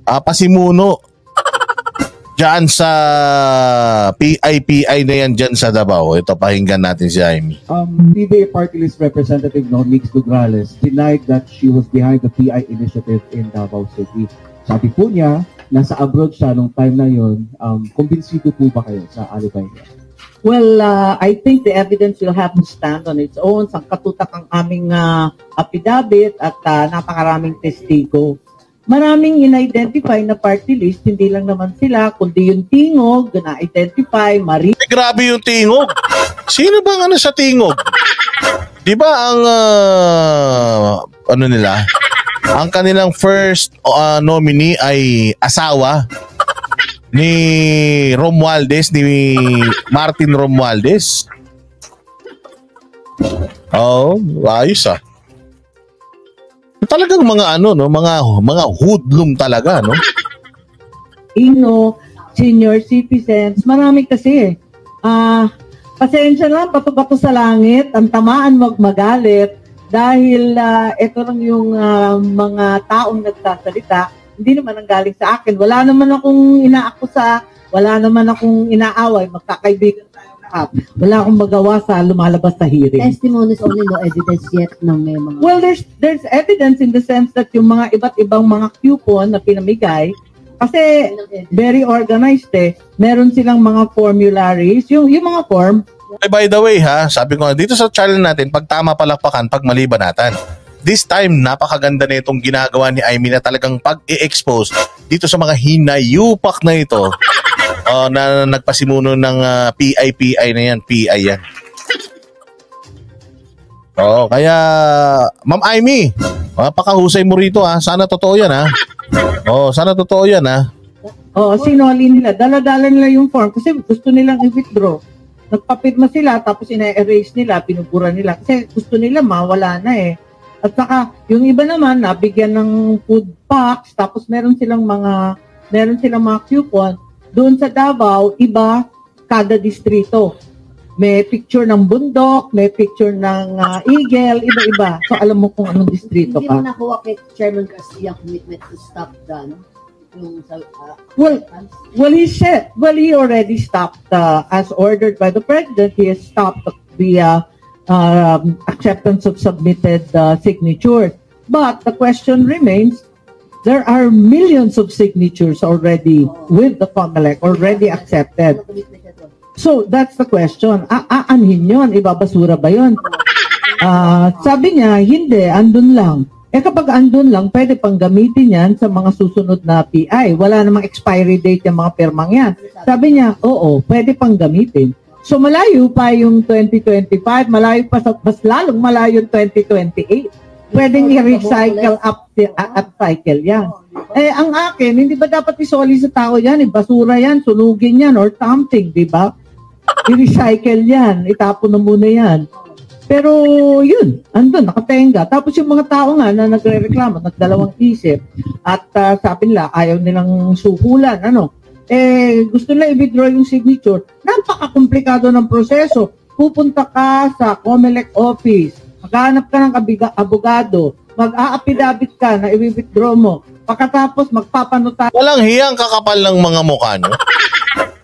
pasimuno dyan sa PI na yan dyan sa Davao. Ito, pakinggan natin si Amy. PBA Party List Representative Nonix Dugrales denied that she was behind the PI initiative in Davao City. Sabi po niya, nasa abroad siya nung time na yun. Kumbinsido po ba kayo sa alibay niya? Well, I think the evidence will have to stand on its own. Sangkatutak ang aming affidavit at napakaraming testigo. Maraming in-identify na party list, hindi lang naman sila, kundi yung tingog, na-identify, grabe yung tingog. Sino bang sa tingog? Di ba ang, ang kanilang first nominee ay asawa ni Romualdez, ni Martin Romualdez. Oh, ayos Talagang mga mga hoodlum talaga, no? Senior citizens, marami kasi. Pasensya lang, bato-bato sa langit, ang tamaan magalit dahil ito lang yung mga taong nagsasalita, hindi naman ang galing sa akin. Wala naman akong inaakusa, wala naman akong inaaway, magkakaibigan tayo lahat. Wala akong magawa sa lumalabas sa hearing. Testimonies only, no evidence yet ng may mga... Well, there's evidence in the sense that yung mga iba't ibang mga coupon na pinamigay, kasi very organized meron silang mga formularies, yung mga form. By the way sabi ko dito sa channel natin, pag tama palakpakan, pag mali banatan. This time, napakaganda na itong ginagawa ni Amy na talagang pag-i-expose dito sa mga hinayupak na ito na nagpasimuno ng PI na yan. PI yan. Kaya, Ma'am Amy, pakahusay mo rito Sana totoo yan sana totoo yan Sinoli nila. Dala-dala nila yung form kasi gusto nilang i-withdraw. Nagpapirma sila tapos ina-erase nila, pinubura nila kasi gusto nila mawala na At saka, yung iba naman, nabigyan ng food packs, tapos meron silang mga coupon. Doon sa Davao, iba, kada distrito. May picture ng bundok, may picture ng eagle, iba-iba. So, alam mo kung anong distrito ka. Hindi mo nakuha kay Chairman Garcia commitment to stop Well, he already stopped, as ordered by the President, he has stopped the acceptance of submitted signatures. But the question remains, there are millions of signatures already with the COMELEC, already accepted. So, that's the question. Aanhin yun? Ibabasura ba yun? Sabi niya, hindi, andun lang. Kapag andun lang, pwede pang gamitin yan sa mga susunod na PI. Wala namang expiry date yung mga permang yan. Sabi niya, oo, pwede pang gamitin. So malayo pa yung 2025, malayo pa mas lalong malayo yung 2028. Pwedeng i-recycle upcycle yan. Ang akin, hindi ba dapat isoli sa tao yan? Basura yan, sunugin yan, or something, di ba? I-recycle yan, itapon na muna yan. Pero yun, andun, nakatenga. Tapos yung mga tao nga na nagre-reklamo, nagdalawang isip, at sabi nila, ayaw nilang suhulan, gusto nila i-withdraw yung signature. Napaka-komplikado ng proseso. Pupunta ka sa COMELEC office, maghanap ka ng abogado, mag-a-affidavit ka na i-withdraw mo. Pagkatapos, magpapanutan. Walang hiyang kakapal ng mga mukha nyo.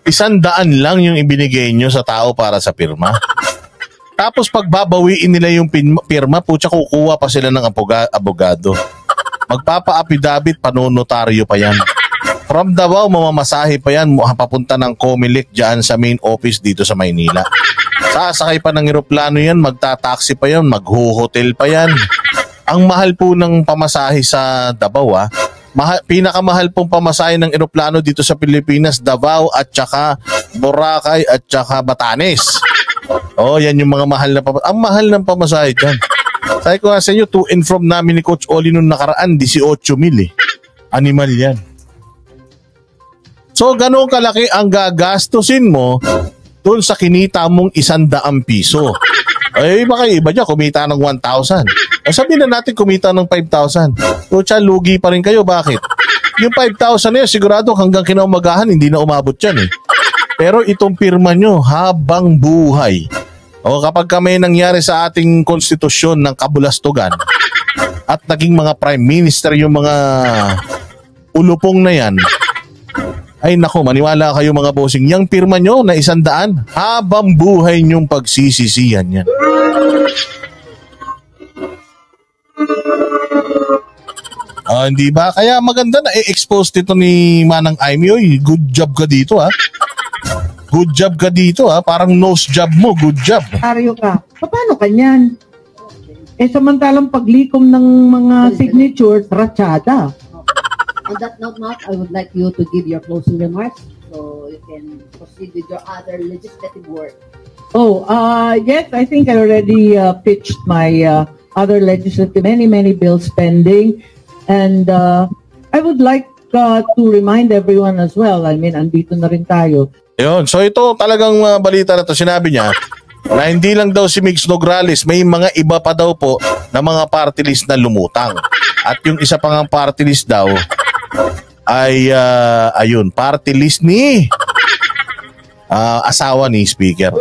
100 lang yung ibinigay nyo sa tao para sa pirma. Tapos pagbabawiin nila yung pirma, putya kukuha pa sila ng abogado. Magpapa-affidavit, panonotaryo pa yan. From Davao, mamamasahe pa yan, papunta ng COMELEC dyan sa main office dito sa Maynila. Sasakay pa ng eroplano yan, magta-taxi pa yan, magho-hotel pa yan. Ang mahal po ng pamasahe sa Davao, pinakamahal pong pamasahe ng eroplano dito sa Pilipinas, Davao at saka Boracay at saka Batanes. Yan yung mga mahal na pamasahe. Ang mahal ng pamasahe dyan. Sabi ko nga sa inyo, to and from namin ni Coach Oli nung nakaraan, 18,000 Animal yan. So, ganun kalaki ang gagastusin mo doon sa kinita mong 100 piso. Baka iba dyan, kumita ng 1,000. Sabihin na natin kumita ng 5,000. So, lugi pa rin kayo. Bakit? Yung 5,000 na yun, sigurado hanggang kinaumagahan, hindi na umabot yan Pero itong pirma nyo, habang buhay. Kapag may nangyari sa ating konstitusyon ng kabulastugan at naging mga prime minister yung mga ulupong na yan, ay nako, maniwala kayo mga bossing, yung pirma nyo na 100, habang buhay nyong pagsisisihan yan. Hindi ba? Kaya maganda na i-expose dito ni Manang Aimee. Oy, good job ka dito ha. Good job ka dito ha. Parang nose job mo, good job. Aryo ka. Paano kanyan? Samantalang paglikom ng mga signatures, ratsyada. On that note, Mark, I would like you to give your closing remarks so you can proceed with your other legislative work. Yes, I think I already pitched my other legislative, many bills pending. And I would like to remind everyone as well, I mean, andito na rin tayo. Yun. So ito talagang balita na to. Sinabi niya na hindi lang daw si Migs Nograles, may mga iba pa daw po na mga party list na lumutang. At yung isa pang party list daw ay, ayun, party list ni asawa ni Speaker.